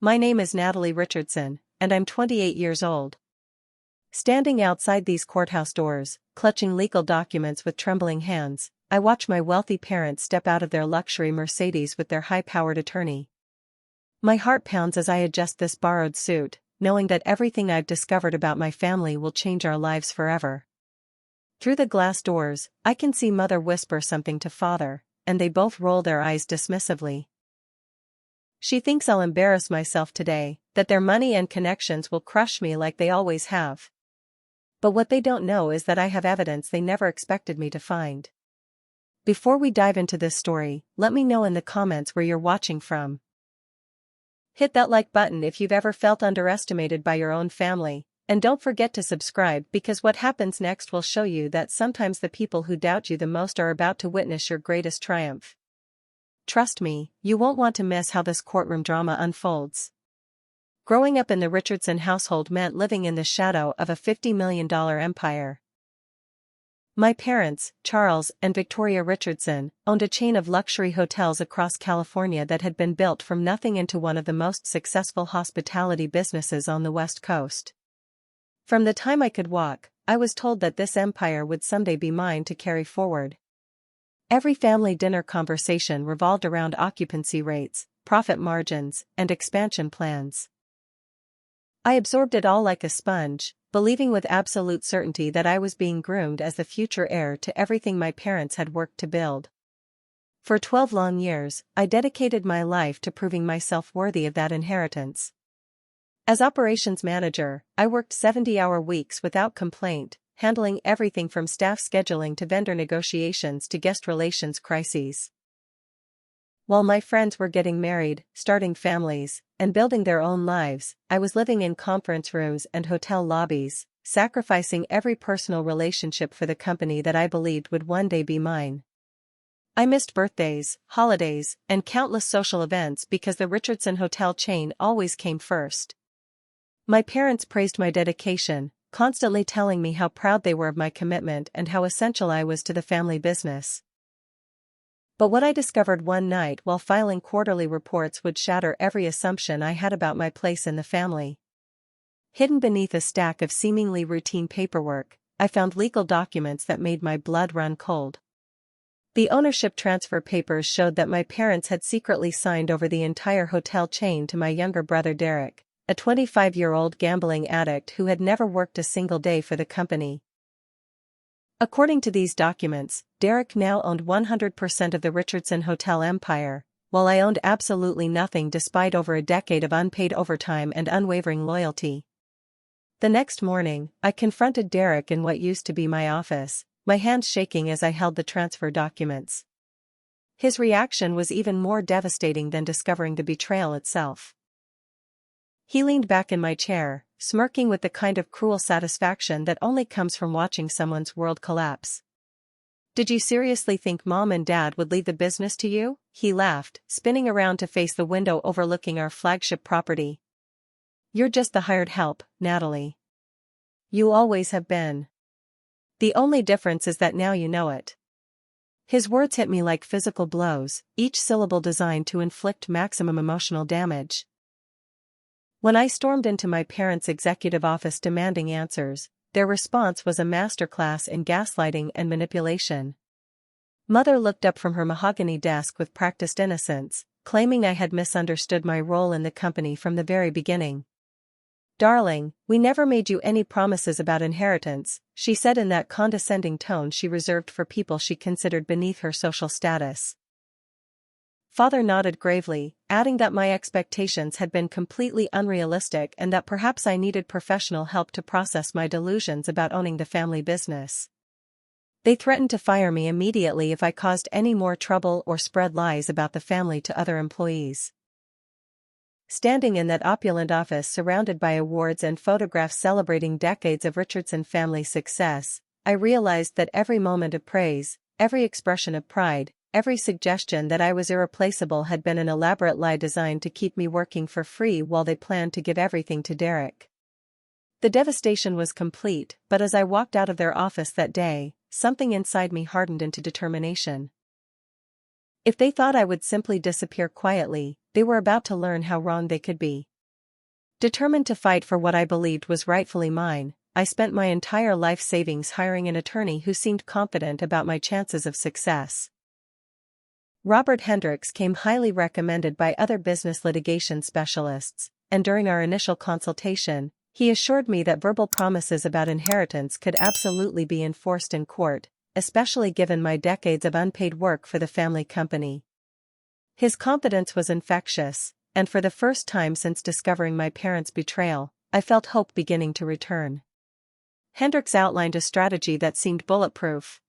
My name is Natalie Richardson, and I'm 28 years old. Standing outside these courthouse doors, clutching legal documents with trembling hands, I watch my wealthy parents step out of their luxury Mercedes with their high-powered attorney. My heart pounds as I adjust this borrowed suit, knowing that everything I've discovered about my family will change our lives forever. Through the glass doors, I can see Mother whisper something to Father, and they both roll their eyes dismissively. She thinks I'll embarrass myself today, that their money and connections will crush me like they always have. But what they don't know is that I have evidence they never expected me to find. Before we dive into this story, let me know in the comments where you're watching from. Hit that like button if you've ever felt underestimated by your own family, and don't forget to subscribe because what happens next will show you that sometimes the people who doubt you the most are about to witness your greatest triumph. Trust me, you won't want to miss how this courtroom drama unfolds. Growing up in the Richardson household meant living in the shadow of a $50 million empire. My parents, Charles and Victoria Richardson, owned a chain of luxury hotels across California that had been built from nothing into one of the most successful hospitality businesses on the West Coast. From the time I could walk, I was told that this empire would someday be mine to carry forward. Every family dinner conversation revolved around occupancy rates, profit margins, and expansion plans. I absorbed it all like a sponge, believing with absolute certainty that I was being groomed as the future heir to everything my parents had worked to build. For 12 long years, I dedicated my life to proving myself worthy of that inheritance. As operations manager, I worked 70-hour weeks without complaint, handling everything from staff scheduling to vendor negotiations to guest relations crises. While my friends were getting married, starting families, and building their own lives, I was living in conference rooms and hotel lobbies, sacrificing every personal relationship for the company that I believed would one day be mine. I missed birthdays, holidays, and countless social events because the Richardson hotel chain always came first. My parents praised my dedication, constantly telling me how proud they were of my commitment and how essential I was to the family business. But what I discovered one night while filing quarterly reports would shatter every assumption I had about my place in the family. Hidden beneath a stack of seemingly routine paperwork, I found legal documents that made my blood run cold. The ownership transfer papers showed that my parents had secretly signed over the entire hotel chain to my younger brother Derek, a 25-year-old gambling addict who had never worked a single day for the company. According to these documents, Derek now owned 100% of the Richardson hotel empire, while I owned absolutely nothing despite over a decade of unpaid overtime and unwavering loyalty. The next morning, I confronted Derek in what used to be my office, my hands shaking as I held the transfer documents. His reaction was even more devastating than discovering the betrayal itself. He leaned back in my chair, smirking with the kind of cruel satisfaction that only comes from watching someone's world collapse. "Did you seriously think Mom and Dad would leave the business to you?" He laughed, spinning around to face the window overlooking our flagship property. "You're just the hired help, Natalie. You always have been. The only difference is that now you know it." His words hit me like physical blows, each syllable designed to inflict maximum emotional damage. When I stormed into my parents' executive office demanding answers, their response was a masterclass in gaslighting and manipulation. Mother looked up from her mahogany desk with practiced innocence, claiming I had misunderstood my role in the company from the very beginning. "Darling, we never made you any promises about inheritance," she said in that condescending tone she reserved for people she considered beneath her social status. Father nodded gravely, adding that my expectations had been completely unrealistic and that perhaps I needed professional help to process my delusions about owning the family business. They threatened to fire me immediately if I caused any more trouble or spread lies about the family to other employees. Standing in that opulent office surrounded by awards and photographs celebrating decades of Richardson family success, I realized that every moment of praise, every expression of pride, every suggestion that I was irreplaceable had been an elaborate lie designed to keep me working for free while they planned to give everything to Derek. The devastation was complete, but as I walked out of their office that day, something inside me hardened into determination. If they thought I would simply disappear quietly, they were about to learn how wrong they could be. Determined to fight for what I believed was rightfully mine, I spent my entire life savings hiring an attorney who seemed confident about my chances of success. Robert Hendricks came highly recommended by other business litigation specialists, and during our initial consultation, he assured me that verbal promises about inheritance could absolutely be enforced in court, especially given my decades of unpaid work for the family company. His confidence was infectious, and for the first time since discovering my parents' betrayal, I felt hope beginning to return. Hendricks outlined a strategy that seemed bulletproof.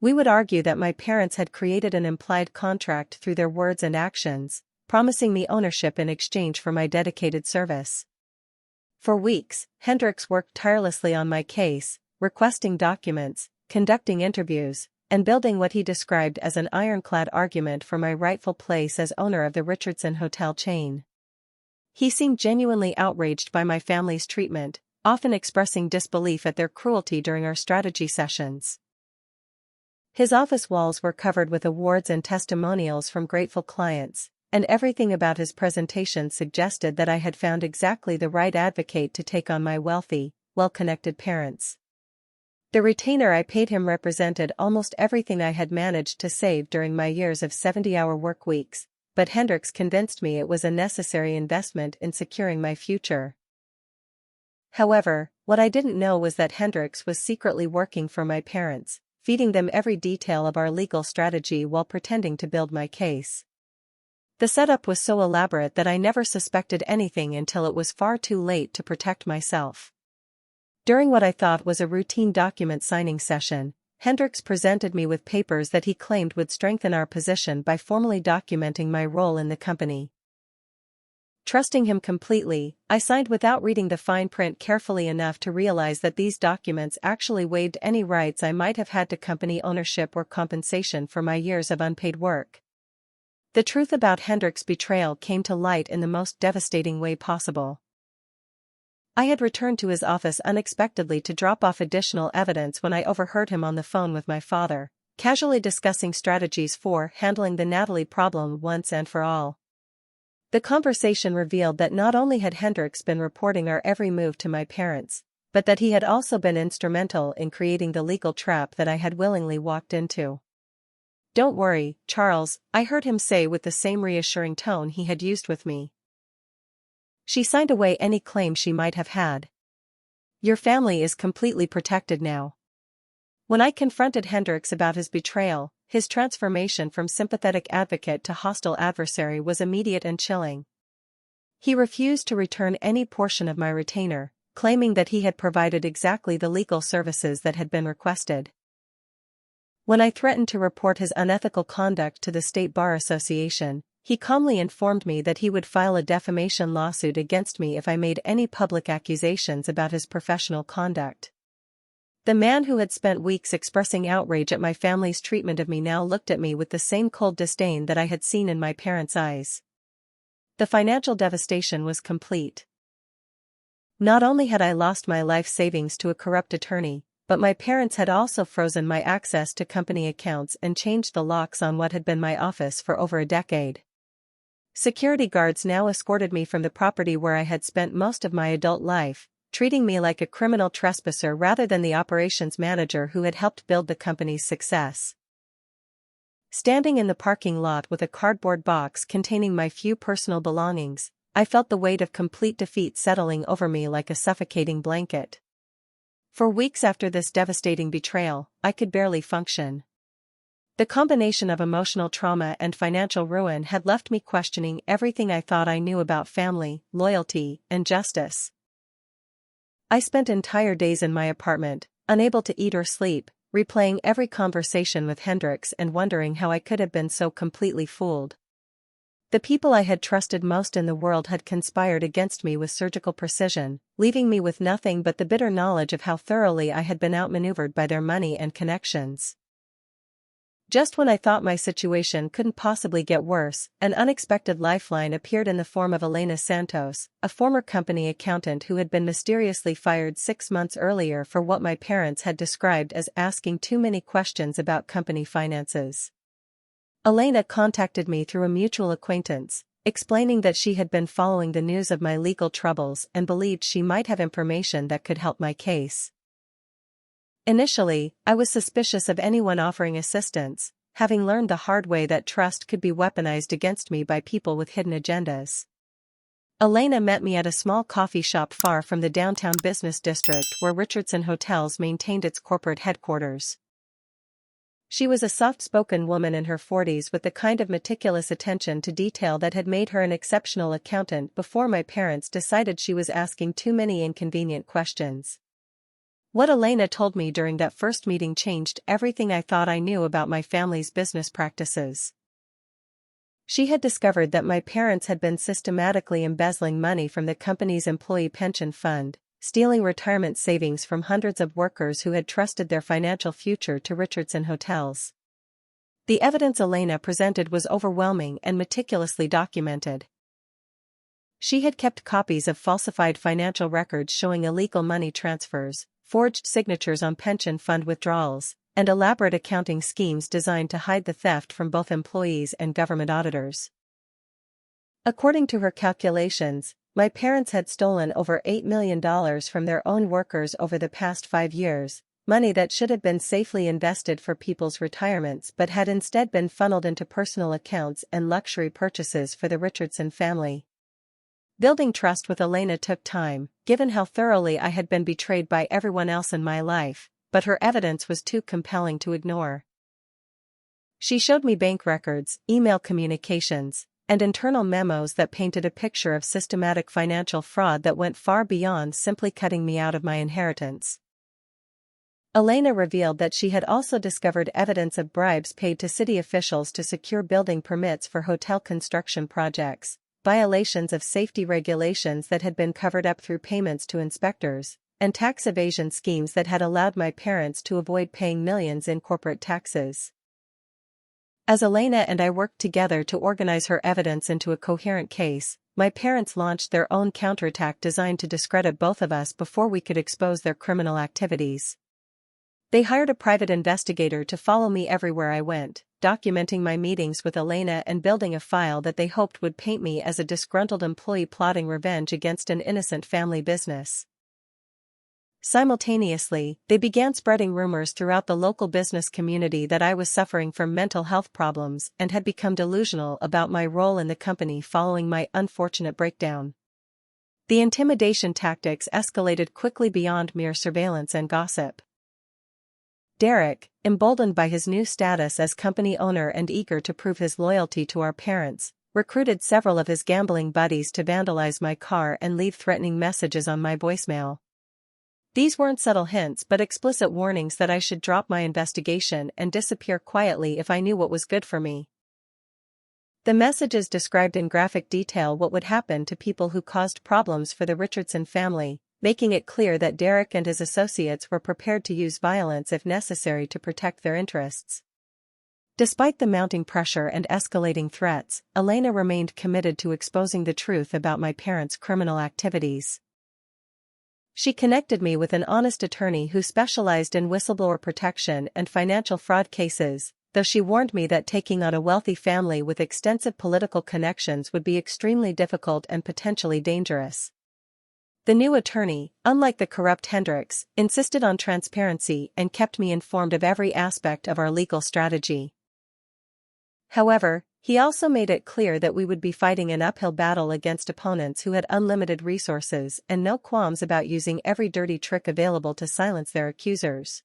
We would argue that my parents had created an implied contract through their words and actions, promising me ownership in exchange for my dedicated service. For weeks, Hendricks worked tirelessly on my case, requesting documents, conducting interviews, and building what he described as an ironclad argument for my rightful place as owner of the Richardson hotel chain. He seemed genuinely outraged by my family's treatment, often expressing disbelief at their cruelty during our strategy sessions. His office walls were covered with awards and testimonials from grateful clients, and everything about his presentation suggested that I had found exactly the right advocate to take on my wealthy, well-connected parents. The retainer I paid him represented almost everything I had managed to save during my years of 70-hour work weeks, but Hendricks convinced me it was a necessary investment in securing my future. However, what I didn't know was that Hendricks was secretly working for my parents, feeding them every detail of our legal strategy while pretending to build my case. The setup was so elaborate that I never suspected anything until it was far too late to protect myself. During what I thought was a routine document signing session, Hendricks presented me with papers that he claimed would strengthen our position by formally documenting my role in the company. Trusting him completely, I signed without reading the fine print carefully enough to realize that these documents actually waived any rights I might have had to company ownership or compensation for my years of unpaid work. The truth about Hendricks' betrayal came to light in the most devastating way possible. I had returned to his office unexpectedly to drop off additional evidence when I overheard him on the phone with my father, casually discussing strategies for handling the Natalie problem once and for all. The conversation revealed that not only had Hendricks been reporting our every move to my parents, but that he had also been instrumental in creating the legal trap that I had willingly walked into. "Don't worry, Charles," I heard him say with the same reassuring tone he had used with me. "She signed away any claim she might have had. Your family is completely protected now." When I confronted Hendricks about his betrayal, his transformation from sympathetic advocate to hostile adversary was immediate and chilling. He refused to return any portion of my retainer, claiming that he had provided exactly the legal services that had been requested. When I threatened to report his unethical conduct to the State Bar Association, he calmly informed me that he would file a defamation lawsuit against me if I made any public accusations about his professional conduct. The man who had spent weeks expressing outrage at my family's treatment of me now looked at me with the same cold disdain that I had seen in my parents' eyes. The financial devastation was complete. Not only had I lost my life savings to a corrupt attorney, but my parents had also frozen my access to company accounts and changed the locks on what had been my office for over a decade. Security guards now escorted me from the property where I had spent most of my adult life, treating me like a criminal trespasser rather than the operations manager who had helped build the company's success. Standing in the parking lot with a cardboard box containing my few personal belongings, I felt the weight of complete defeat settling over me like a suffocating blanket. For weeks after this devastating betrayal, I could barely function. The combination of emotional trauma and financial ruin had left me questioning everything I thought I knew about family, loyalty, and justice. I spent entire days in my apartment, unable to eat or sleep, replaying every conversation with Hendricks and wondering how I could have been so completely fooled. The people I had trusted most in the world had conspired against me with surgical precision, leaving me with nothing but the bitter knowledge of how thoroughly I had been outmaneuvered by their money and connections. Just when I thought my situation couldn't possibly get worse, an unexpected lifeline appeared in the form of Elena Santos, a former company accountant who had been mysteriously fired 6 months earlier for what my parents had described as asking too many questions about company finances. Elena contacted me through a mutual acquaintance, explaining that she had been following the news of my legal troubles and believed she might have information that could help my case. Initially, I was suspicious of anyone offering assistance, having learned the hard way that trust could be weaponized against me by people with hidden agendas. Elena met me at a small coffee shop far from the downtown business district where Richardson Hotels maintained its corporate headquarters. She was a soft-spoken woman in her 40s with the kind of meticulous attention to detail that had made her an exceptional accountant before my parents decided she was asking too many inconvenient questions. What Elena told me during that first meeting changed everything I thought I knew about my family's business practices. She had discovered that my parents had been systematically embezzling money from the company's employee pension fund, stealing retirement savings from hundreds of workers who had trusted their financial future to Richardson Hotels. The evidence Elena presented was overwhelming and meticulously documented. She had kept copies of falsified financial records showing illegal money transfers, forged signatures on pension fund withdrawals, and elaborate accounting schemes designed to hide the theft from both employees and government auditors. According to her calculations, my parents had stolen over $8 million from their own workers over the past 5 years, money that should have been safely invested for people's retirements but had instead been funneled into personal accounts and luxury purchases for the Richardson family. Building trust with Elena took time, given how thoroughly I had been betrayed by everyone else in my life, but her evidence was too compelling to ignore. She showed me bank records, email communications, and internal memos that painted a picture of systematic financial fraud that went far beyond simply cutting me out of my inheritance. Elena revealed that she had also discovered evidence of bribes paid to city officials to secure building permits for hotel construction projects, violations of safety regulations that had been covered up through payments to inspectors, and tax evasion schemes that had allowed my parents to avoid paying millions in corporate taxes. As Elena and I worked together to organize her evidence into a coherent case, my parents launched their own counterattack designed to discredit both of us before we could expose their criminal activities. They hired a private investigator to follow me everywhere I went, documenting my meetings with Elena and building a file that they hoped would paint me as a disgruntled employee plotting revenge against an innocent family business. Simultaneously, they began spreading rumors throughout the local business community that I was suffering from mental health problems and had become delusional about my role in the company following my unfortunate breakdown. The intimidation tactics escalated quickly beyond mere surveillance and gossip. Derek, emboldened by his new status as company owner and eager to prove his loyalty to our parents, recruited several of his gambling buddies to vandalize my car and leave threatening messages on my voicemail. These weren't subtle hints but explicit warnings that I should drop my investigation and disappear quietly if I knew what was good for me. The messages described in graphic detail what would happen to people who caused problems for the Richardson family, making it clear that Derek and his associates were prepared to use violence if necessary to protect their interests. Despite the mounting pressure and escalating threats, Elena remained committed to exposing the truth about my parents' criminal activities. She connected me with an honest attorney who specialized in whistleblower protection and financial fraud cases, though she warned me that taking on a wealthy family with extensive political connections would be extremely difficult and potentially dangerous. The new attorney, unlike the corrupt Hendricks, insisted on transparency and kept me informed of every aspect of our legal strategy. However, he also made it clear that we would be fighting an uphill battle against opponents who had unlimited resources and no qualms about using every dirty trick available to silence their accusers.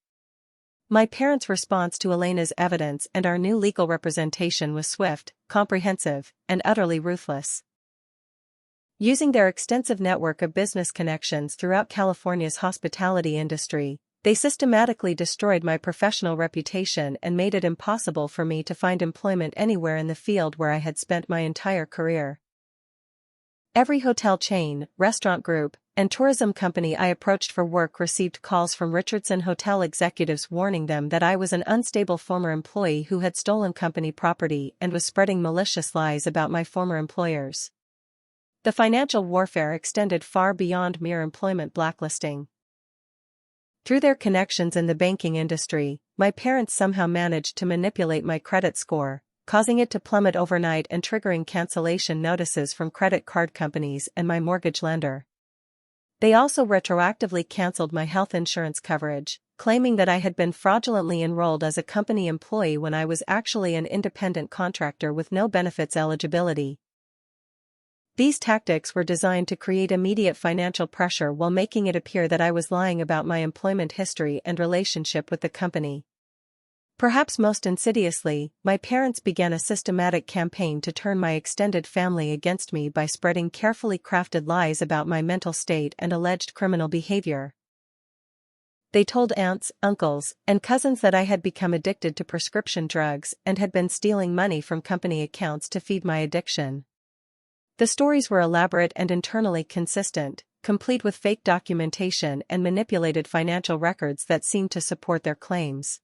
My parents' response to Elena's evidence and our new legal representation was swift, comprehensive, and utterly ruthless. Using their extensive network of business connections throughout California's hospitality industry, they systematically destroyed my professional reputation and made it impossible for me to find employment anywhere in the field where I had spent my entire career. Every hotel chain, restaurant group, and tourism company I approached for work received calls from Richardson Hotel executives warning them that I was an unstable former employee who had stolen company property and was spreading malicious lies about my former employers. The financial warfare extended far beyond mere employment blacklisting. Through their connections in the banking industry, my parents somehow managed to manipulate my credit score, causing it to plummet overnight and triggering cancellation notices from credit card companies and my mortgage lender. They also retroactively canceled my health insurance coverage, claiming that I had been fraudulently enrolled as a company employee when I was actually an independent contractor with no benefits eligibility. These tactics were designed to create immediate financial pressure while making it appear that I was lying about my employment history and relationship with the company. Perhaps most insidiously, my parents began a systematic campaign to turn my extended family against me by spreading carefully crafted lies about my mental state and alleged criminal behavior. They told aunts, uncles, and cousins that I had become addicted to prescription drugs and had been stealing money from company accounts to feed my addiction. The stories were elaborate and internally consistent, complete with fake documentation and manipulated financial records that seemed to support their claims.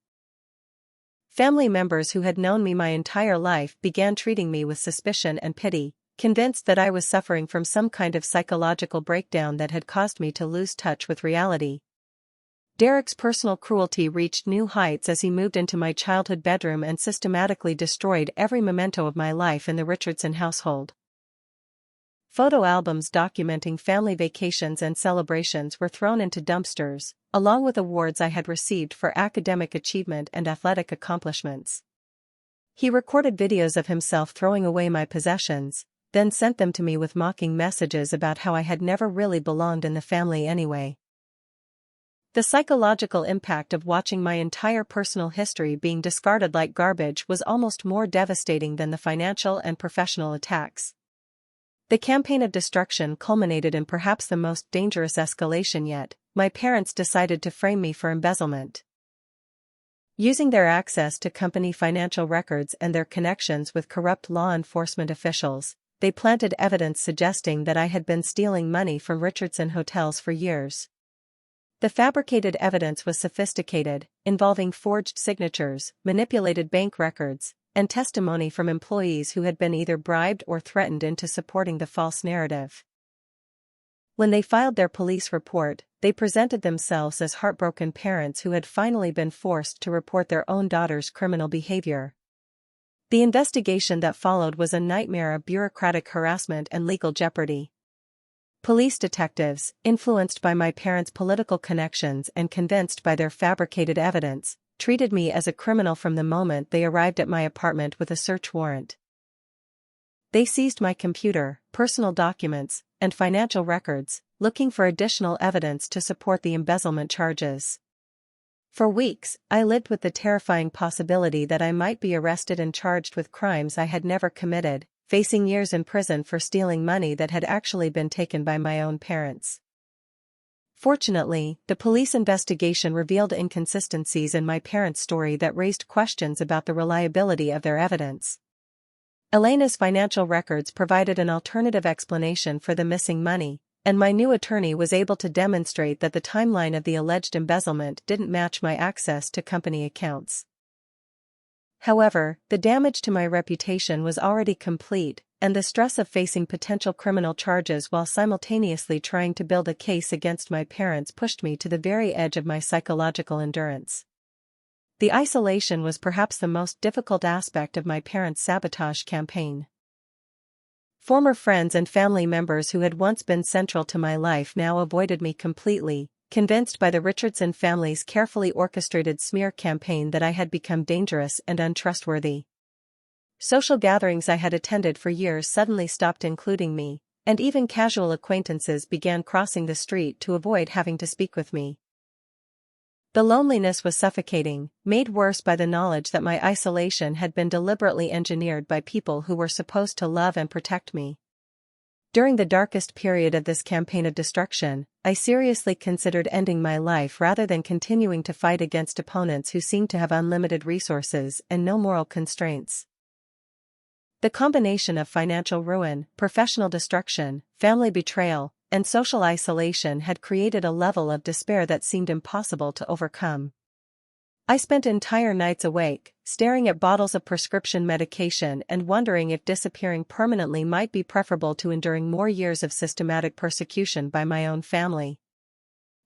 Family members who had known me my entire life began treating me with suspicion and pity, convinced that I was suffering from some kind of psychological breakdown that had caused me to lose touch with reality. Derek's personal cruelty reached new heights as he moved into my childhood bedroom and systematically destroyed every memento of my life in the Richardson household. Photo albums documenting family vacations and celebrations were thrown into dumpsters, along with awards I had received for academic achievement and athletic accomplishments. He recorded videos of himself throwing away my possessions, then sent them to me with mocking messages about how I had never really belonged in the family anyway. The psychological impact of watching my entire personal history being discarded like garbage was almost more devastating than the financial and professional attacks. The campaign of destruction culminated in perhaps the most dangerous escalation yet. My parents decided to frame me for embezzlement. Using their access to company financial records and their connections with corrupt law enforcement officials, they planted evidence suggesting that I had been stealing money from Richardson hotels for years. The fabricated evidence was sophisticated, involving forged signatures, manipulated bank records, and testimony from employees who had been either bribed or threatened into supporting the false narrative. When they filed their police report, they presented themselves as heartbroken parents who had finally been forced to report their own daughter's criminal behavior. The investigation that followed was a nightmare of bureaucratic harassment and legal jeopardy. Police detectives, influenced by my parents' political connections and convinced by their fabricated evidence, treated me as a criminal from the moment they arrived at my apartment with a search warrant. They seized my computer, personal documents, and financial records, looking for additional evidence to support the embezzlement charges. For weeks, I lived with the terrifying possibility that I might be arrested and charged with crimes I had never committed, facing years in prison for stealing money that had actually been taken by my own parents. Fortunately, the police investigation revealed inconsistencies in my parents' story that raised questions about the reliability of their evidence. Elena's financial records provided an alternative explanation for the missing money, and my new attorney was able to demonstrate that the timeline of the alleged embezzlement didn't match my access to company accounts. However, the damage to my reputation was already complete, and the stress of facing potential criminal charges while simultaneously trying to build a case against my parents pushed me to the very edge of my psychological endurance. The isolation was perhaps the most difficult aspect of my parents' sabotage campaign. Former friends and family members who had once been central to my life now avoided me completely, convinced by the Richardson family's carefully orchestrated smear campaign that I had become dangerous and untrustworthy. Social gatherings I had attended for years suddenly stopped including me, and even casual acquaintances began crossing the street to avoid having to speak with me. The loneliness was suffocating, made worse by the knowledge that my isolation had been deliberately engineered by people who were supposed to love and protect me. During the darkest period of this campaign of destruction, I seriously considered ending my life rather than continuing to fight against opponents who seemed to have unlimited resources and no moral constraints. The combination of financial ruin, professional destruction, family betrayal, and social isolation had created a level of despair that seemed impossible to overcome. I spent entire nights awake, staring at bottles of prescription medication and wondering if disappearing permanently might be preferable to enduring more years of systematic persecution by my own family.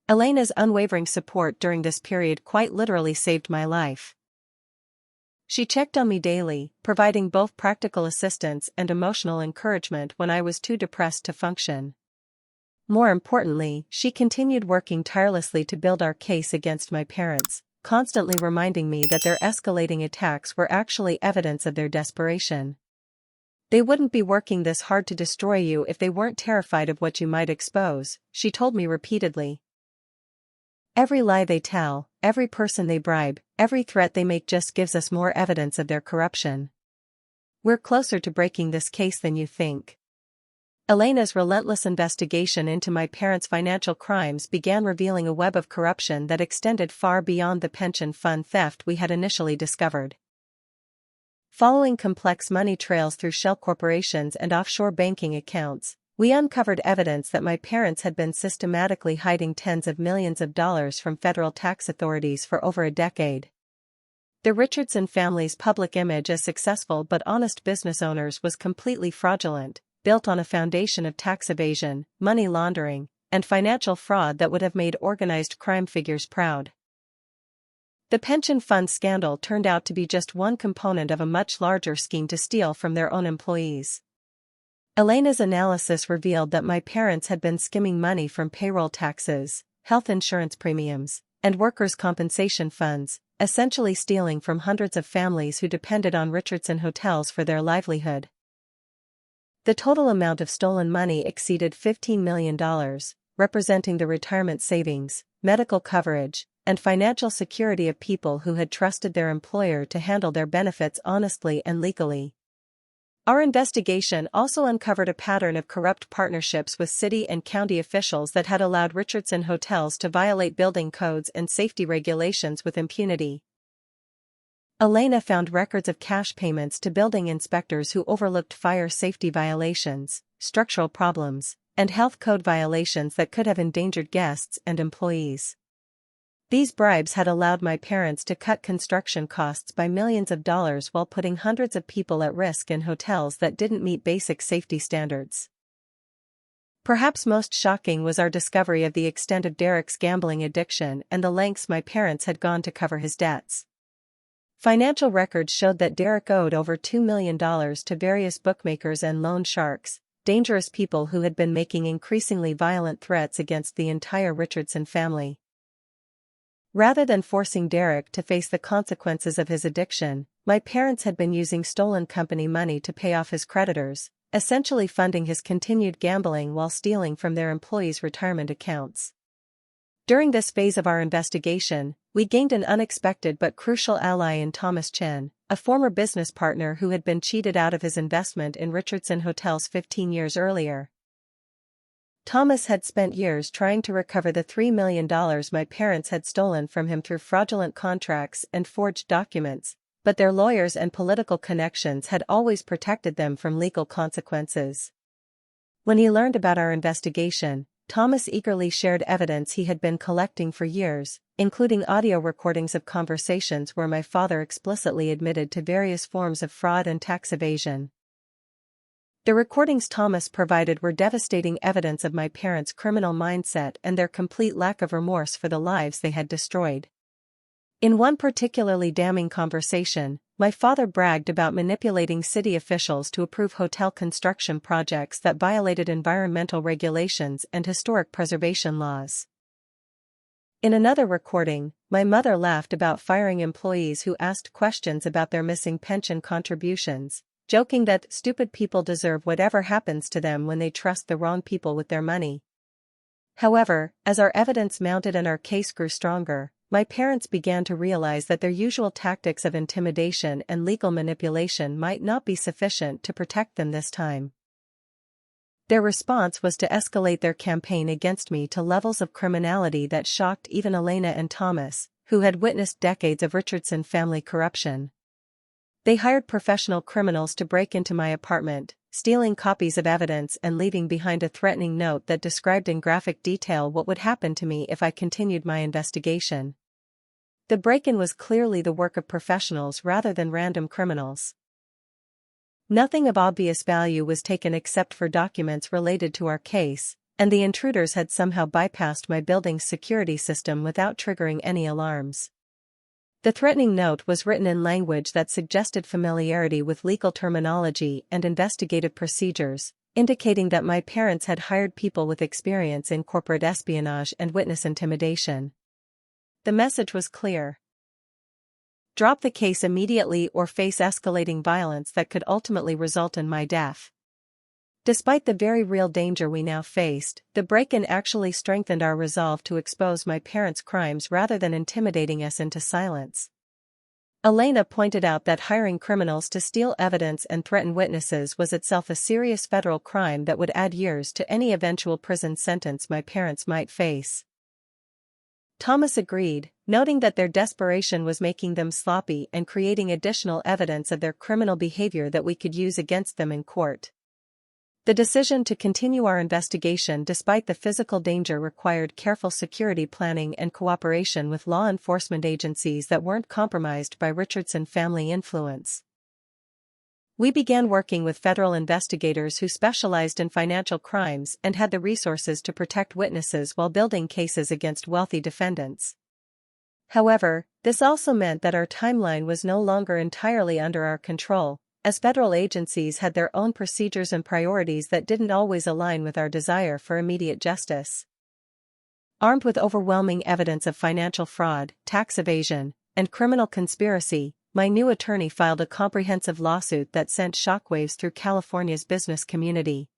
Elena's unwavering support during this period quite literally saved my life. She checked on me daily, providing both practical assistance and emotional encouragement when I was too depressed to function. More importantly, she continued working tirelessly to build our case against my parents, constantly reminding me that their escalating attacks were actually evidence of their desperation. They wouldn't be working this hard to destroy you if they weren't terrified of what you might expose, she told me repeatedly. Every lie they tell, every person they bribe, every threat they make just gives us more evidence of their corruption. We're closer to breaking this case than you think. Elena's relentless investigation into my parents' financial crimes began revealing a web of corruption that extended far beyond the pension fund theft we had initially discovered. Following complex money trails through shell corporations and offshore banking accounts, we uncovered evidence that my parents had been systematically hiding tens of millions of dollars from federal tax authorities for over a decade. The Richardson family's public image as successful but honest business owners was completely fraudulent, built on a foundation of tax evasion, money laundering, and financial fraud that would have made organized crime figures proud. The pension fund scandal turned out to be just one component of a much larger scheme to steal from their own employees. Elena's analysis revealed that my parents had been skimming money from payroll taxes, health insurance premiums, and workers' compensation funds, essentially stealing from hundreds of families who depended on Richardson hotels for their livelihood. The total amount of stolen money exceeded $15 million, representing the retirement savings, medical coverage, and financial security of people who had trusted their employer to handle their benefits honestly and legally. Our investigation also uncovered a pattern of corrupt partnerships with city and county officials that had allowed Richardson hotels to violate building codes and safety regulations with impunity. Elena found records of cash payments to building inspectors who overlooked fire safety violations, structural problems, and health code violations that could have endangered guests and employees. These bribes had allowed my parents to cut construction costs by millions of dollars while putting hundreds of people at risk in hotels that didn't meet basic safety standards. Perhaps most shocking was our discovery of the extent of Derek's gambling addiction and the lengths my parents had gone to cover his debts. Financial records showed that Derek owed over $2 million to various bookmakers and loan sharks, dangerous people who had been making increasingly violent threats against the entire Richardson family. Rather than forcing Derek to face the consequences of his addiction, my parents had been using stolen company money to pay off his creditors, essentially funding his continued gambling while stealing from their employees' retirement accounts. During this phase of our investigation, we gained an unexpected but crucial ally in Thomas Chen, a former business partner who had been cheated out of his investment in Richardson Hotels 15 years earlier. Thomas had spent years trying to recover the $3 million my parents had stolen from him through fraudulent contracts and forged documents, but their lawyers and political connections had always protected them from legal consequences. When he learned about our investigation, Thomas eagerly shared evidence he had been collecting for years, including audio recordings of conversations where my father explicitly admitted to various forms of fraud and tax evasion. The recordings Thomas provided were devastating evidence of my parents' criminal mindset and their complete lack of remorse for the lives they had destroyed. In one particularly damning conversation, my father bragged about manipulating city officials to approve hotel construction projects that violated environmental regulations and historic preservation laws. In another recording, my mother laughed about firing employees who asked questions about their missing pension contributions, joking that stupid people deserve whatever happens to them when they trust the wrong people with their money. However, as our evidence mounted and our case grew stronger, my parents began to realize that their usual tactics of intimidation and legal manipulation might not be sufficient to protect them this time. Their response was to escalate their campaign against me to levels of criminality that shocked even Elena and Thomas, who had witnessed decades of Richardson family corruption. They hired professional criminals to break into my apartment, stealing copies of evidence and leaving behind a threatening note that described in graphic detail what would happen to me if I continued my investigation. The break-in was clearly the work of professionals rather than random criminals. Nothing of obvious value was taken except for documents related to our case, and the intruders had somehow bypassed my building's security system without triggering any alarms. The threatening note was written in language that suggested familiarity with legal terminology and investigative procedures, indicating that my parents had hired people with experience in corporate espionage and witness intimidation. The message was clear. Drop the case immediately or face escalating violence that could ultimately result in my death. Despite the very real danger we now faced, the break-in actually strengthened our resolve to expose my parents' crimes rather than intimidating us into silence. Elena pointed out that hiring criminals to steal evidence and threaten witnesses was itself a serious federal crime that would add years to any eventual prison sentence my parents might face. Thomas agreed, noting that their desperation was making them sloppy and creating additional evidence of their criminal behavior that we could use against them in court. The decision to continue our investigation despite the physical danger required careful security planning and cooperation with law enforcement agencies that weren't compromised by Richardson family influence. We began working with federal investigators who specialized in financial crimes and had the resources to protect witnesses while building cases against wealthy defendants. However, this also meant that our timeline was no longer entirely under our control, as federal agencies had their own procedures and priorities that didn't always align with our desire for immediate justice. Armed with overwhelming evidence of financial fraud, tax evasion, and criminal conspiracy, my new attorney filed a comprehensive lawsuit that sent shockwaves through California's business community.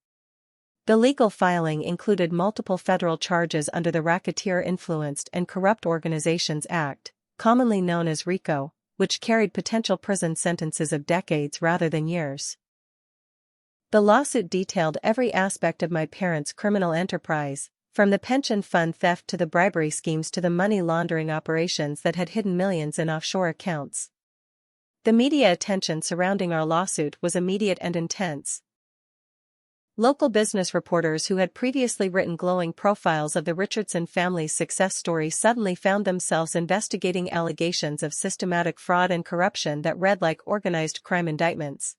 The legal filing included multiple federal charges under the Racketeer Influenced and Corrupt Organizations Act, commonly known as RICO, which carried potential prison sentences of decades rather than years. The lawsuit detailed every aspect of my parents' criminal enterprise, from the pension fund theft to the bribery schemes to the money laundering operations that had hidden millions in offshore accounts. The media attention surrounding our lawsuit was immediate and intense. Local business reporters who had previously written glowing profiles of the Richardson family's success story suddenly found themselves investigating allegations of systematic fraud and corruption that read like organized crime indictments.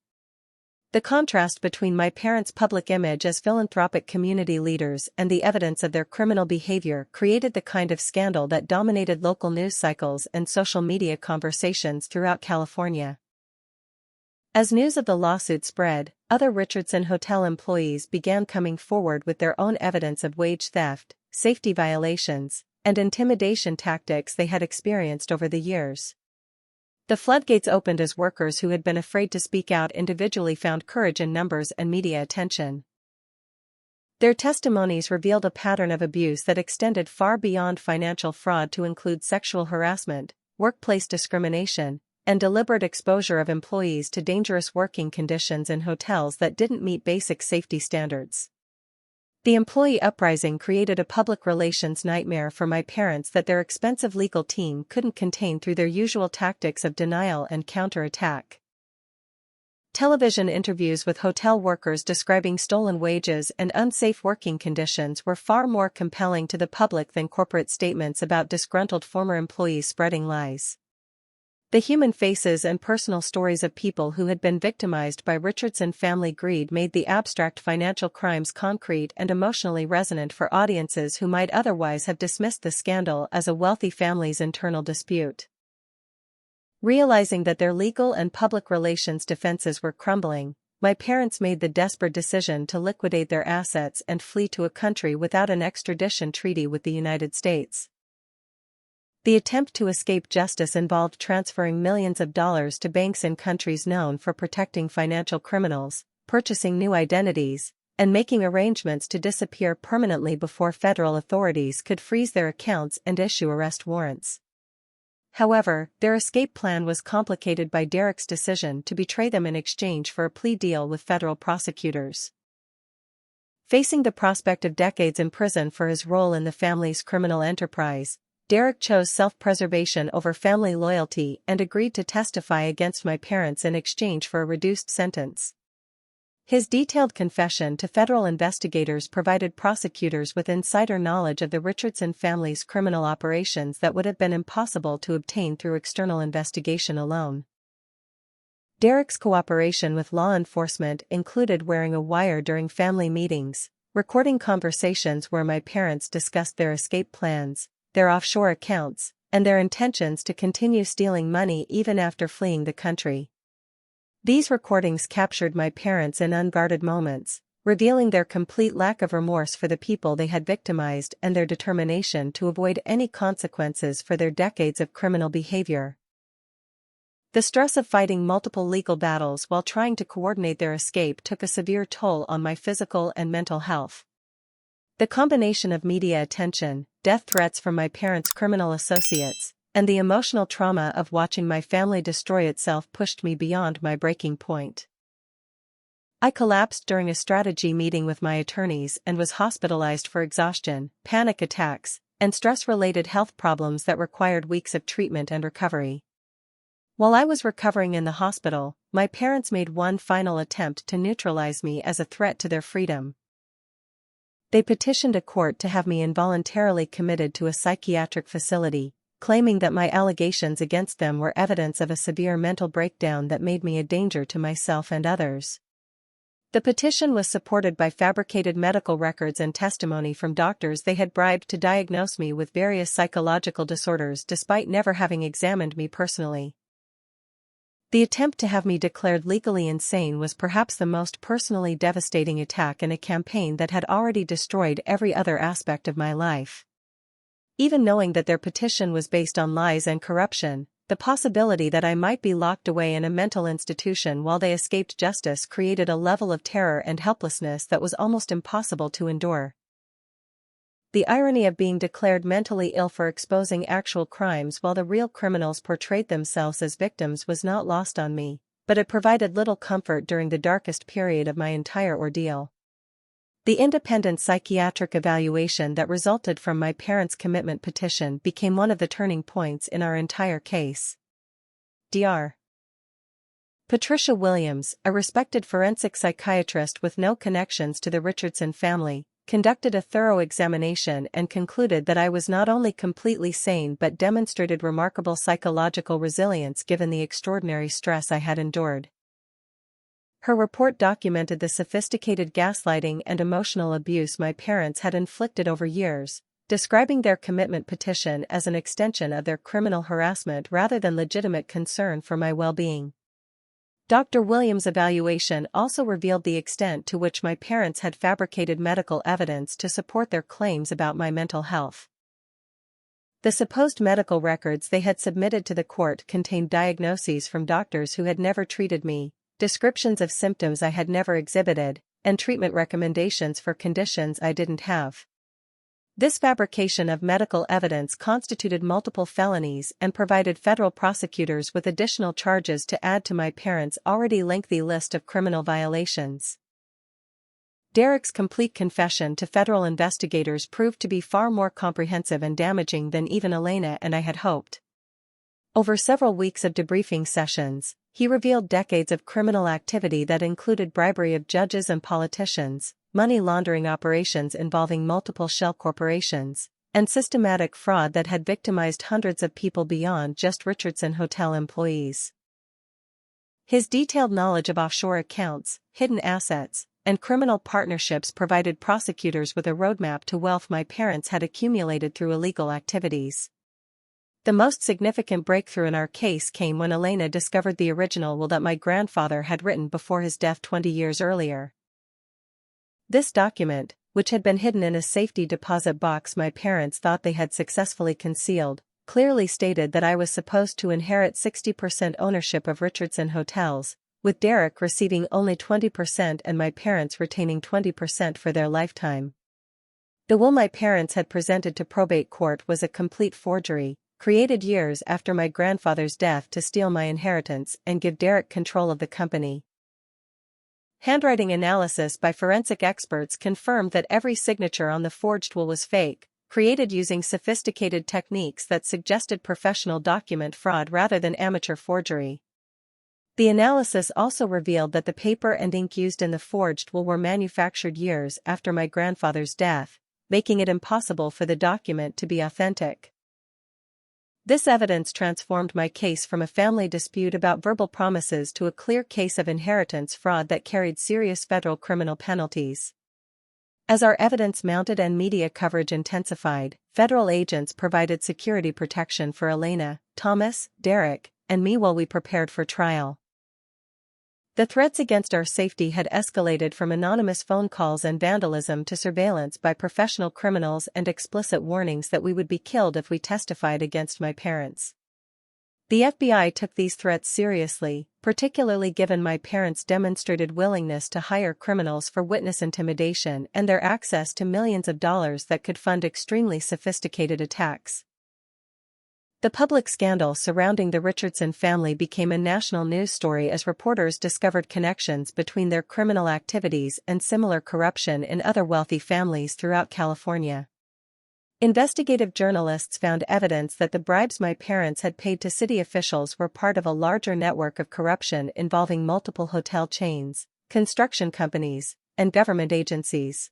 The contrast between my parents' public image as philanthropic community leaders and the evidence of their criminal behavior created the kind of scandal that dominated local news cycles and social media conversations throughout California. As news of the lawsuit spread, other Richardson Hotel employees began coming forward with their own evidence of wage theft, safety violations, and intimidation tactics they had experienced over the years. The floodgates opened as workers who had been afraid to speak out individually found courage in numbers and media attention. Their testimonies revealed a pattern of abuse that extended far beyond financial fraud to include sexual harassment, workplace discrimination, and deliberate exposure of employees to dangerous working conditions in hotels that didn't meet basic safety standards. The employee uprising created a public relations nightmare for my parents that their expensive legal team couldn't contain through their usual tactics of denial and counterattack. Television interviews with hotel workers describing stolen wages and unsafe working conditions were far more compelling to the public than corporate statements about disgruntled former employees spreading lies. The human faces and personal stories of people who had been victimized by Richardson family greed made the abstract financial crimes concrete and emotionally resonant for audiences who might otherwise have dismissed the scandal as a wealthy family's internal dispute. Realizing that their legal and public relations defenses were crumbling, my parents made the desperate decision to liquidate their assets and flee to a country without an extradition treaty with the United States. The attempt to escape justice involved transferring millions of dollars to banks in countries known for protecting financial criminals, purchasing new identities, and making arrangements to disappear permanently before federal authorities could freeze their accounts and issue arrest warrants. However, their escape plan was complicated by Derek's decision to betray them in exchange for a plea deal with federal prosecutors. Facing the prospect of decades in prison for his role in the family's criminal enterprise, Derek chose self-preservation over family loyalty and agreed to testify against my parents in exchange for a reduced sentence. His detailed confession to federal investigators provided prosecutors with insider knowledge of the Richardson family's criminal operations that would have been impossible to obtain through external investigation alone. Derek's cooperation with law enforcement included wearing a wire during family meetings, recording conversations where my parents discussed their escape plans, their offshore accounts, and their intentions to continue stealing money even after fleeing the country. These recordings captured my parents in unguarded moments, revealing their complete lack of remorse for the people they had victimized and their determination to avoid any consequences for their decades of criminal behavior. The stress of fighting multiple legal battles while trying to coordinate their escape took a severe toll on my physical and mental health. The combination of media attention, death threats from my parents' criminal associates, and the emotional trauma of watching my family destroy itself pushed me beyond my breaking point. I collapsed during a strategy meeting with my attorneys and was hospitalized for exhaustion, panic attacks, and stress-related health problems that required weeks of treatment and recovery. While I was recovering in the hospital, my parents made one final attempt to neutralize me as a threat to their freedom. They petitioned a court to have me involuntarily committed to a psychiatric facility, claiming that my allegations against them were evidence of a severe mental breakdown that made me a danger to myself and others. The petition was supported by fabricated medical records and testimony from doctors they had bribed to diagnose me with various psychological disorders despite never having examined me personally. The attempt to have me declared legally insane was perhaps the most personally devastating attack in a campaign that had already destroyed every other aspect of my life. Even knowing that their petition was based on lies and corruption, the possibility that I might be locked away in a mental institution while they escaped justice created a level of terror and helplessness that was almost impossible to endure. The irony of being declared mentally ill for exposing actual crimes while the real criminals portrayed themselves as victims was not lost on me, but it provided little comfort during the darkest period of my entire ordeal. The independent psychiatric evaluation that resulted from my parents' commitment petition became one of the turning points in our entire case. Dr. Patricia Williams, a respected forensic psychiatrist with no connections to the Richardson family, conducted a thorough examination and concluded that I was not only completely sane but demonstrated remarkable psychological resilience given the extraordinary stress I had endured. Her report documented the sophisticated gaslighting and emotional abuse my parents had inflicted over years, describing their commitment petition as an extension of their criminal harassment rather than legitimate concern for my well-being. Dr. Williams' evaluation also revealed the extent to which my parents had fabricated medical evidence to support their claims about my mental health. The supposed medical records they had submitted to the court contained diagnoses from doctors who had never treated me, descriptions of symptoms I had never exhibited, and treatment recommendations for conditions I didn't have. This fabrication of medical evidence constituted multiple felonies and provided federal prosecutors with additional charges to add to my parents' already lengthy list of criminal violations. Derek's complete confession to federal investigators proved to be far more comprehensive and damaging than even Elena and I had hoped. Over several weeks of debriefing sessions, he revealed decades of criminal activity that included bribery of judges and politicians, money laundering operations involving multiple shell corporations, and systematic fraud that had victimized hundreds of people beyond just Richardson Hotel employees. His detailed knowledge of offshore accounts, hidden assets, and criminal partnerships provided prosecutors with a roadmap to wealth my parents had accumulated through illegal activities. The most significant breakthrough in our case came when Elena discovered the original will that my grandfather had written before his death 20 years earlier. This document, which had been hidden in a safety deposit box my parents thought they had successfully concealed, clearly stated that I was supposed to inherit 60% ownership of Richardson Hotels, with Derek receiving only 20% and my parents retaining 20% for their lifetime. The will my parents had presented to probate court was a complete forgery, created years after my grandfather's death to steal my inheritance and give Derek control of the company. Handwriting analysis by forensic experts confirmed that every signature on the forged will was fake, created using sophisticated techniques that suggested professional document fraud rather than amateur forgery. The analysis also revealed that the paper and ink used in the forged will were manufactured years after my grandfather's death, making it impossible for the document to be authentic. This evidence transformed my case from a family dispute about verbal promises to a clear case of inheritance fraud that carried serious federal criminal penalties. As our evidence mounted and media coverage intensified, federal agents provided security protection for Elena, Thomas, Derek, and me while we prepared for trial. The threats against our safety had escalated from anonymous phone calls and vandalism to surveillance by professional criminals and explicit warnings that we would be killed if we testified against my parents. The FBI took these threats seriously, particularly given my parents' demonstrated willingness to hire criminals for witness intimidation and their access to millions of dollars that could fund extremely sophisticated attacks. The public scandal surrounding the Richardson family became a national news story as reporters discovered connections between their criminal activities and similar corruption in other wealthy families throughout California. Investigative journalists found evidence that the bribes my parents had paid to city officials were part of a larger network of corruption involving multiple hotel chains, construction companies, and government agencies.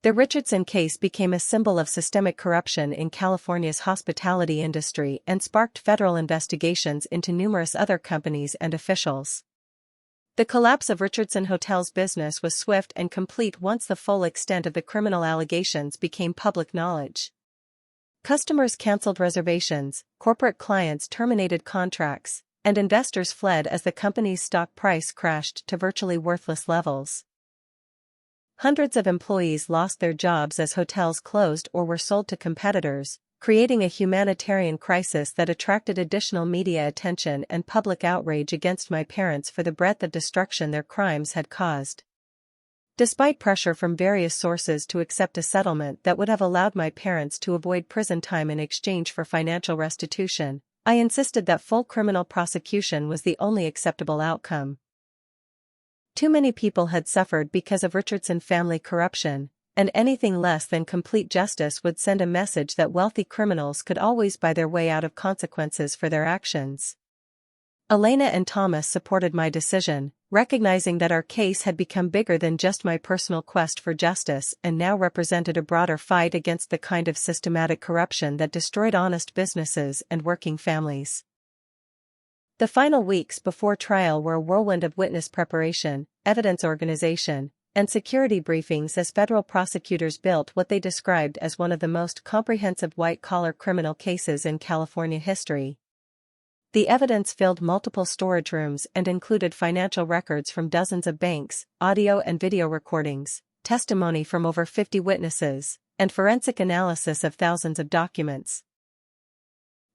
The Richardson case became a symbol of systemic corruption in California's hospitality industry and sparked federal investigations into numerous other companies and officials. The collapse of Richardson Hotel's business was swift and complete once the full extent of the criminal allegations became public knowledge. Customers canceled reservations, corporate clients terminated contracts, and investors fled as the company's stock price crashed to virtually worthless levels. Hundreds of employees lost their jobs as hotels closed or were sold to competitors, creating a humanitarian crisis that attracted additional media attention and public outrage against my parents for the breadth of destruction their crimes had caused. Despite pressure from various sources to accept a settlement that would have allowed my parents to avoid prison time in exchange for financial restitution, I insisted that full criminal prosecution was the only acceptable outcome. Too many people had suffered because of Richardson family corruption, and anything less than complete justice would send a message that wealthy criminals could always buy their way out of consequences for their actions. Elena and Thomas supported my decision, recognizing that our case had become bigger than just my personal quest for justice and now represented a broader fight against the kind of systematic corruption that destroyed honest businesses and working families. The final weeks before trial were a whirlwind of witness preparation, evidence organization, and security briefings as federal prosecutors built what they described as one of the most comprehensive white-collar criminal cases in California history. The evidence filled multiple storage rooms and included financial records from dozens of banks, audio and video recordings, testimony from over 50 witnesses, and forensic analysis of thousands of documents.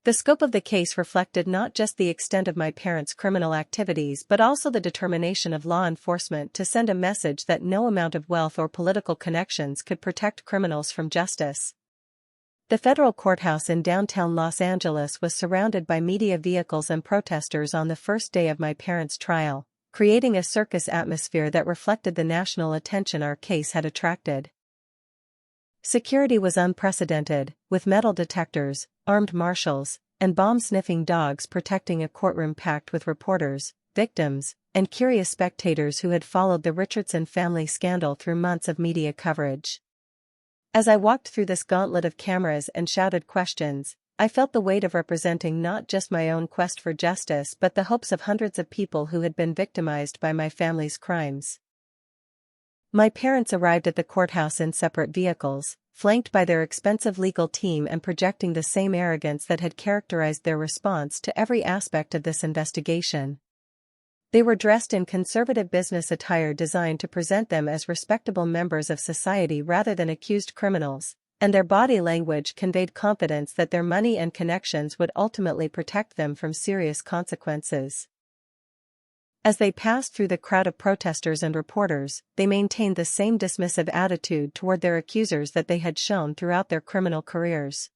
The scope of the case reflected not just the extent of my parents' criminal activities but also the determination of law enforcement to send a message that no amount of wealth or political connections could protect criminals from justice. The federal courthouse in downtown Los Angeles was surrounded by media vehicles and protesters on the first day of my parents' trial, creating a circus atmosphere that reflected the national attention our case had attracted. Security was unprecedented, with metal detectors, armed marshals, and bomb-sniffing dogs protecting a courtroom packed with reporters, victims, and curious spectators who had followed the Richardson family scandal through months of media coverage. As I walked through this gauntlet of cameras and shouted questions, I felt the weight of representing not just my own quest for justice but the hopes of hundreds of people who had been victimized by my family's crimes. My parents arrived at the courthouse in separate vehicles, flanked by their expensive legal team and projecting the same arrogance that had characterized their response to every aspect of this investigation. They were dressed in conservative business attire designed to present them as respectable members of society rather than accused criminals, and their body language conveyed confidence that their money and connections would ultimately protect them from serious consequences. As they passed through the crowd of protesters and reporters, they maintained the same dismissive attitude toward their accusers that they had shown throughout their criminal careers.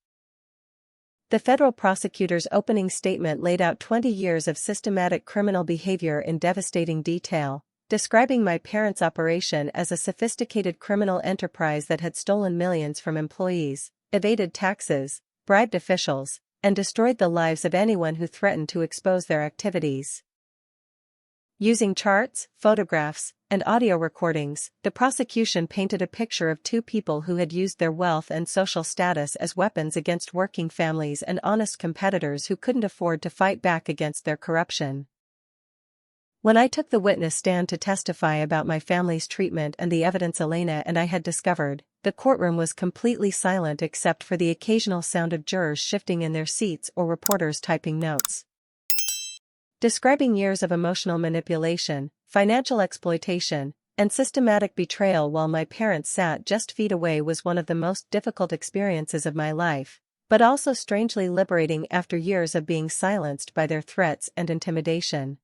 The federal prosecutor's opening statement laid out 20 years of systematic criminal behavior in devastating detail, describing my parents' operation as a sophisticated criminal enterprise that had stolen millions from employees, evaded taxes, bribed officials, and destroyed the lives of anyone who threatened to expose their activities. Using charts, photographs, and audio recordings, the prosecution painted a picture of two people who had used their wealth and social status as weapons against working families and honest competitors who couldn't afford to fight back against their corruption. When I took the witness stand to testify about my family's treatment and the evidence Elena and I had discovered, the courtroom was completely silent except for the occasional sound of jurors shifting in their seats or reporters typing notes. Describing years of emotional manipulation, financial exploitation, and systematic betrayal while my parents sat just feet away was one of the most difficult experiences of my life, but also strangely liberating after years of being silenced by their threats and intimidation.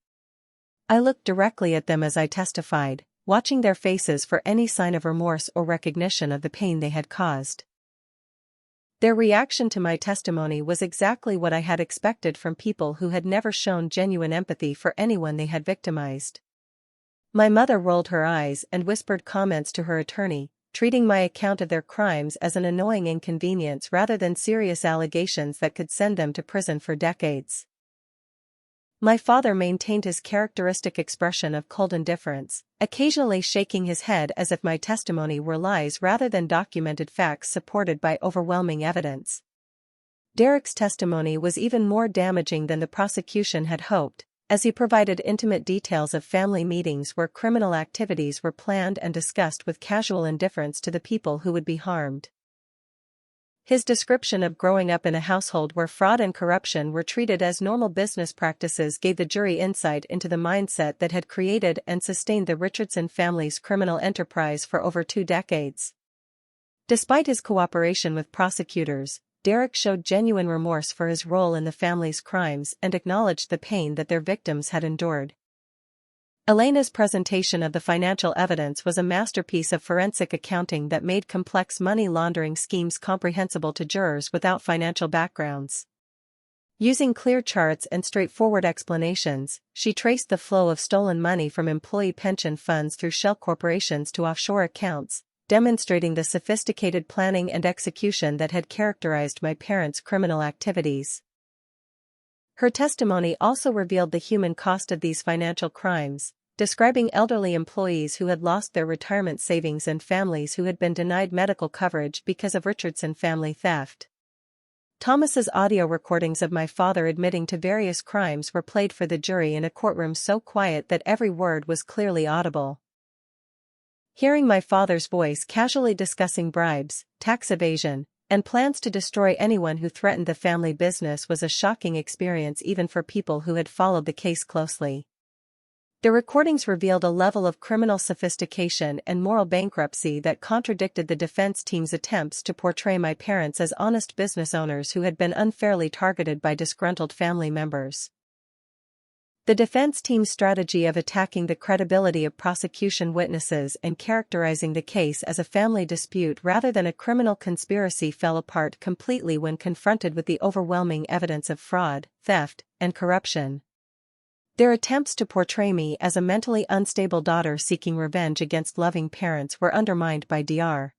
I looked directly at them as I testified, watching their faces for any sign of remorse or recognition of the pain they had caused. Their reaction to my testimony was exactly what I had expected from people who had never shown genuine empathy for anyone they had victimized. My mother rolled her eyes and whispered comments to her attorney, treating my account of their crimes as an annoying inconvenience rather than serious allegations that could send them to prison for decades. My father maintained his characteristic expression of cold indifference, occasionally shaking his head as if my testimony were lies rather than documented facts supported by overwhelming evidence. Derek's testimony was even more damaging than the prosecution had hoped, as he provided intimate details of family meetings where criminal activities were planned and discussed with casual indifference to the people who would be harmed. His description of growing up in a household where fraud and corruption were treated as normal business practices gave the jury insight into the mindset that had created and sustained the Richardson family's criminal enterprise for over 2 decades. Despite his cooperation with prosecutors, Derek showed genuine remorse for his role in the family's crimes and acknowledged the pain that their victims had endured. Elena's presentation of the financial evidence was a masterpiece of forensic accounting that made complex money laundering schemes comprehensible to jurors without financial backgrounds. Using clear charts and straightforward explanations, she traced the flow of stolen money from employee pension funds through shell corporations to offshore accounts, demonstrating the sophisticated planning and execution that had characterized my parents' criminal activities. Her testimony also revealed the human cost of these financial crimes, describing elderly employees who had lost their retirement savings and families who had been denied medical coverage because of Richardson family theft. Thomas's audio recordings of my father admitting to various crimes were played for the jury in a courtroom so quiet that every word was clearly audible. Hearing my father's voice casually discussing bribes, tax evasion, and plans to destroy anyone who threatened the family business was a shocking experience even for people who had followed the case closely. The recordings revealed a level of criminal sophistication and moral bankruptcy that contradicted the defense team's attempts to portray my parents as honest business owners who had been unfairly targeted by disgruntled family members. The defense team's strategy of attacking the credibility of prosecution witnesses and characterizing the case as a family dispute rather than a criminal conspiracy fell apart completely when confronted with the overwhelming evidence of fraud, theft, and corruption. Their attempts to portray me as a mentally unstable daughter seeking revenge against loving parents were undermined by Dr.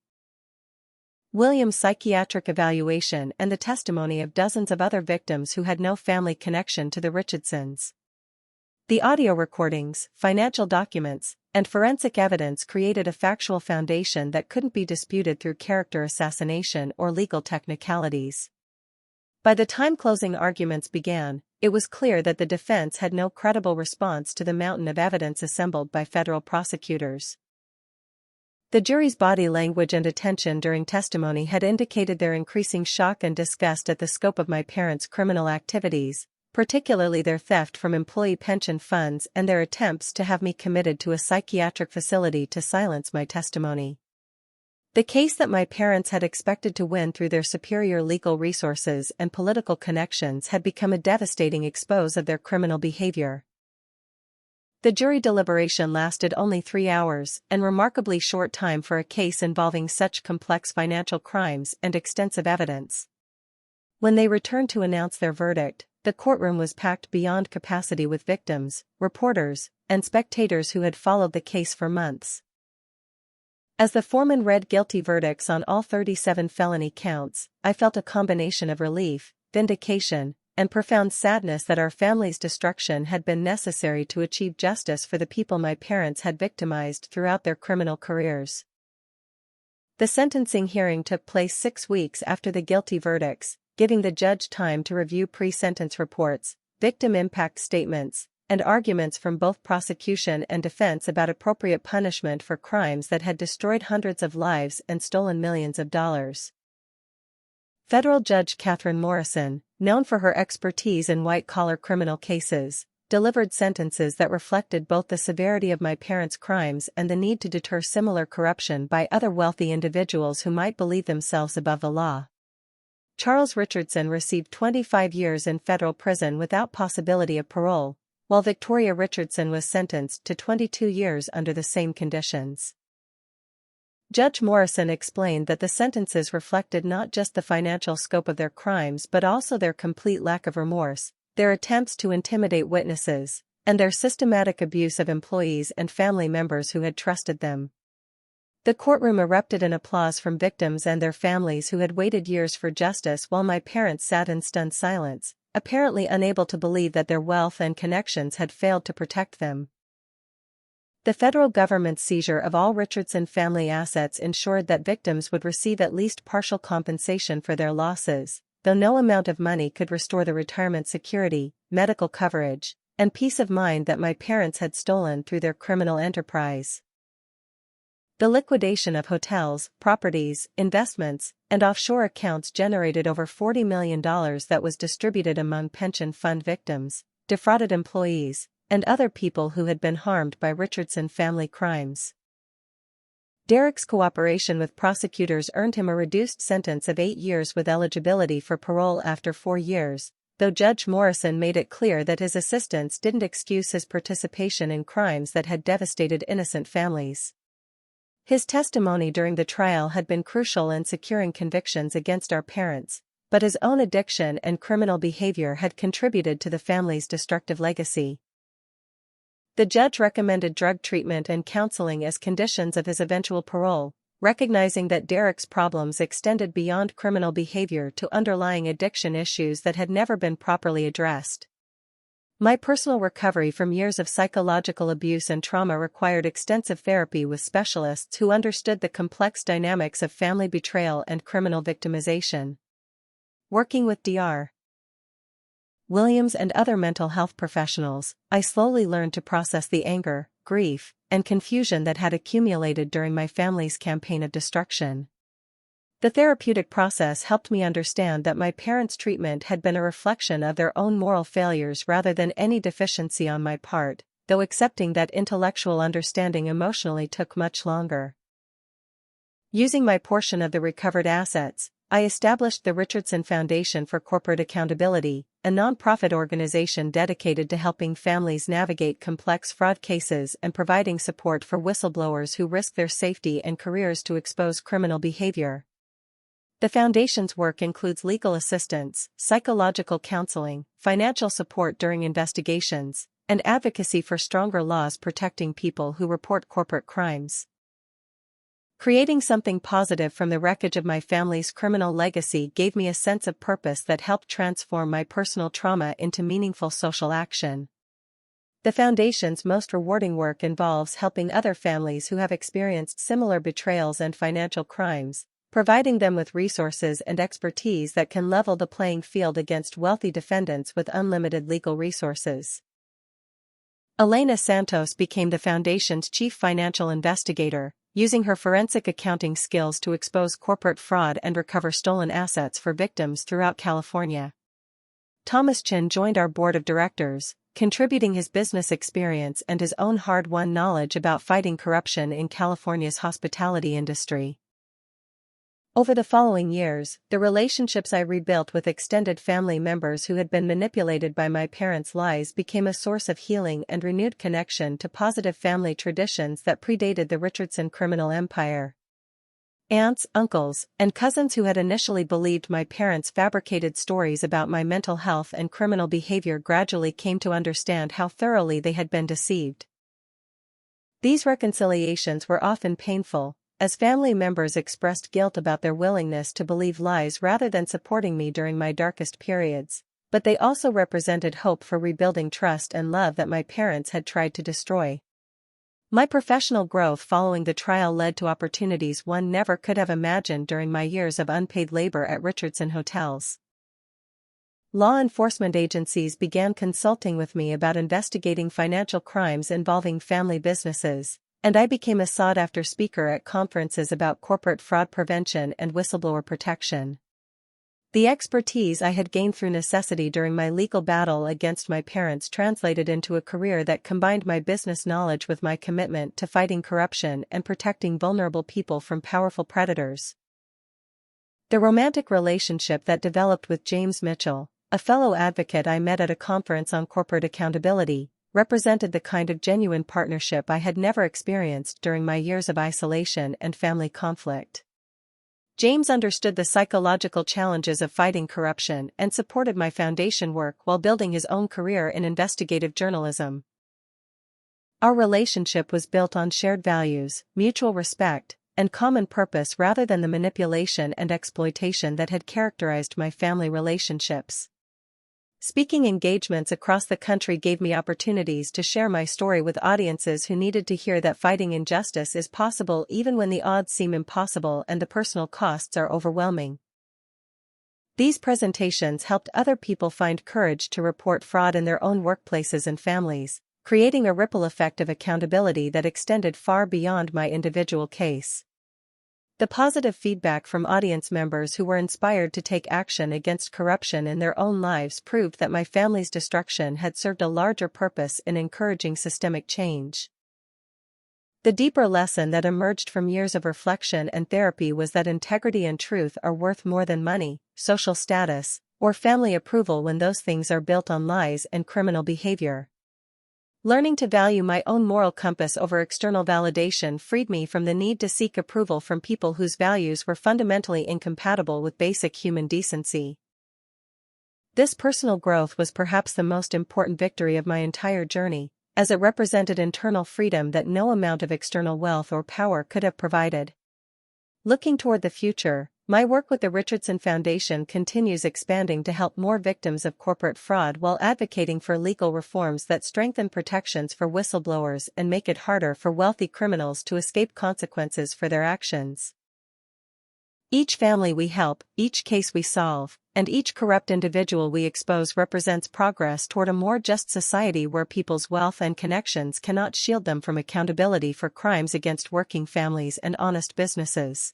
Williams' psychiatric evaluation and the testimony of dozens of other victims who had no family connection to the Richardsons. The audio recordings, financial documents, and forensic evidence created a factual foundation that couldn't be disputed through character assassination or legal technicalities. By the time closing arguments began, it was clear that the defense had no credible response to the mountain of evidence assembled by federal prosecutors. The jury's body language and attention during testimony had indicated their increasing shock and disgust at the scope of my parents' criminal activities, particularly their theft from employee pension funds and their attempts to have me committed to a psychiatric facility to silence my testimony. The case that my parents had expected to win through their superior legal resources and political connections had become a devastating expose of their criminal behavior. The jury deliberation lasted only 3 hours, and remarkably short time for a case involving such complex financial crimes and extensive evidence. When they returned to announce their verdict, the courtroom was packed beyond capacity with victims, reporters, and spectators who had followed the case for months. As the foreman read guilty verdicts on all 37 felony counts, I felt a combination of relief, vindication, and profound sadness that our family's destruction had been necessary to achieve justice for the people my parents had victimized throughout their criminal careers. The sentencing hearing took place 6 weeks after the guilty verdicts, giving the judge time to review pre-sentence reports, victim impact statements, and arguments from both prosecution and defense about appropriate punishment for crimes that had destroyed hundreds of lives and stolen millions of dollars. Federal Judge Catherine Morrison, known for her expertise in white-collar criminal cases, delivered sentences that reflected both the severity of my parents' crimes and the need to deter similar corruption by other wealthy individuals who might believe themselves above the law. Charles Richardson received 25 years in federal prison without possibility of parole, while Victoria Richardson was sentenced to 22 years under the same conditions. Judge Morrison explained that the sentences reflected not just the financial scope of their crimes but also their complete lack of remorse, their attempts to intimidate witnesses, and their systematic abuse of employees and family members who had trusted them. The courtroom erupted in applause from victims and their families who had waited years for justice while my parents sat in stunned silence, apparently unable to believe that their wealth and connections had failed to protect them. The federal government's seizure of all Richardson family assets ensured that victims would receive at least partial compensation for their losses, though no amount of money could restore the retirement security, medical coverage, and peace of mind that my parents had stolen through their criminal enterprise. The liquidation of hotels, properties, investments, and offshore accounts generated over $40 million that was distributed among pension fund victims, defrauded employees, and other people who had been harmed by Richardson family crimes. Derek's cooperation with prosecutors earned him a reduced sentence of 8 years with eligibility for parole after 4 years, though Judge Morrison made it clear that his assistance didn't excuse his participation in crimes that had devastated innocent families. His testimony during the trial had been crucial in securing convictions against our parents, but his own addiction and criminal behavior had contributed to the family's destructive legacy. The judge recommended drug treatment and counseling as conditions of his eventual parole, recognizing that Derek's problems extended beyond criminal behavior to underlying addiction issues that had never been properly addressed. My personal recovery from years of psychological abuse and trauma required extensive therapy with specialists who understood the complex dynamics of family betrayal and criminal victimization. Working with Dr. Williams and other mental health professionals, I slowly learned to process the anger, grief, and confusion that had accumulated during my family's campaign of destruction. The therapeutic process helped me understand that my parents' treatment had been a reflection of their own moral failures rather than any deficiency on my part, though accepting that intellectual understanding emotionally took much longer. Using my portion of the recovered assets, I established the Richardson Foundation for Corporate Accountability, a nonprofit organization dedicated to helping families navigate complex fraud cases and providing support for whistleblowers who risk their safety and careers to expose criminal behavior. The foundation's work includes legal assistance, psychological counseling, financial support during investigations, and advocacy for stronger laws protecting people who report corporate crimes. Creating something positive from the wreckage of my family's criminal legacy gave me a sense of purpose that helped transform my personal trauma into meaningful social action. The Foundation's most rewarding work involves helping other families who have experienced similar betrayals and financial crimes, providing them with resources and expertise that can level the playing field against wealthy defendants with unlimited legal resources. Elena Santos became the Foundation's chief financial investigator, using her forensic accounting skills to expose corporate fraud and recover stolen assets for victims throughout California. Thomas Chin joined our board of directors, contributing his business experience and his own hard-won knowledge about fighting corruption in California's hospitality industry. Over the following years, the relationships I rebuilt with extended family members who had been manipulated by my parents' lies became a source of healing and renewed connection to positive family traditions that predated the Richardson criminal empire. Aunts, uncles, and cousins who had initially believed my parents' fabricated stories about my mental health and criminal behavior gradually came to understand how thoroughly they had been deceived. These reconciliations were often painful, as family members expressed guilt about their willingness to believe lies rather than supporting me during my darkest periods, but they also represented hope for rebuilding trust and love that my parents had tried to destroy. My professional growth following the trial led to opportunities one never could have imagined during my years of unpaid labor at Richardson Hotels. law enforcement agencies began consulting with me about investigating financial crimes involving family businesses, and I became a sought-after speaker at conferences about corporate fraud prevention and whistleblower protection. The expertise I had gained through necessity during my legal battle against my parents translated into a career that combined my business knowledge with my commitment to fighting corruption and protecting vulnerable people from powerful predators. The romantic relationship that developed with James Mitchell, a fellow advocate I met at a conference on corporate accountability, represented the kind of genuine partnership I had never experienced during my years of isolation and family conflict. James understood the psychological challenges of fighting corruption and supported my foundation work while building his own career in investigative journalism. Our relationship was built on shared values, mutual respect, and common purpose rather than the manipulation and exploitation that had characterized my family relationships. Speaking engagements across the country gave me opportunities to share my story with audiences who needed to hear that fighting injustice is possible even when the odds seem impossible and the personal costs are overwhelming. These presentations helped other people find courage to report fraud in their own workplaces and families, creating a ripple effect of accountability that extended far beyond my individual case. The positive feedback from audience members who were inspired to take action against corruption in their own lives proved that my family's destruction had served a larger purpose in encouraging systemic change. The deeper lesson that emerged from years of reflection and therapy was that integrity and truth are worth more than money, social status, or family approval when those things are built on lies and criminal behavior. Learning to value my own moral compass over external validation freed me from the need to seek approval from people whose values were fundamentally incompatible with basic human decency. This personal growth was perhaps the most important victory of my entire journey, as it represented internal freedom that no amount of external wealth or power could have provided. Looking toward the future, my work with the Richardson Foundation continues expanding to help more victims of corporate fraud while advocating for legal reforms that strengthen protections for whistleblowers and make it harder for wealthy criminals to escape consequences for their actions. Each family we help, each case we solve, and each corrupt individual we expose represents progress toward a more just society where people's wealth and connections cannot shield them from accountability for crimes against working families and honest businesses.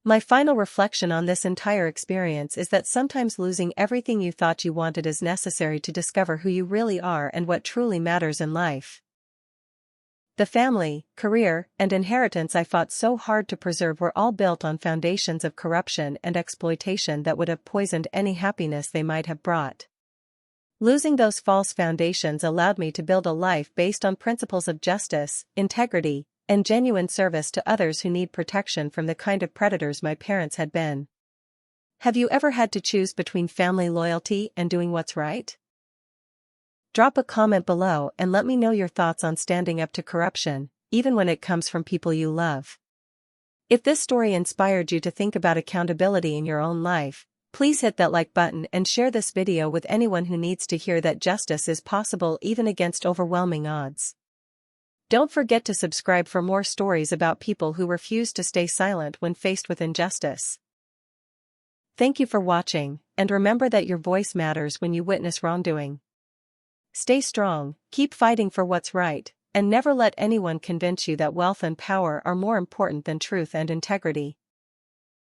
My final reflection on this entire experience is that sometimes losing everything you thought you wanted is necessary to discover who you really are and what truly matters in life. The family, career, and inheritance I fought so hard to preserve were all built on foundations of corruption and exploitation that would have poisoned any happiness they might have brought. Losing those false foundations allowed me to build a life based on principles of justice, integrity, and genuine service to others who need protection from the kind of predators my parents had been. Have you ever had to choose between family loyalty and doing what's right? Drop a comment below and let me know your thoughts on standing up to corruption, even when it comes from people you love. If this story inspired you to think about accountability in your own life, please hit that like button and share this video with anyone who needs to hear that justice is possible even against overwhelming odds. Don't forget to subscribe for more stories about people who refuse to stay silent when faced with injustice. Thank you for watching, and remember that your voice matters when you witness wrongdoing. Stay strong, keep fighting for what's right, and never let anyone convince you that wealth and power are more important than truth and integrity.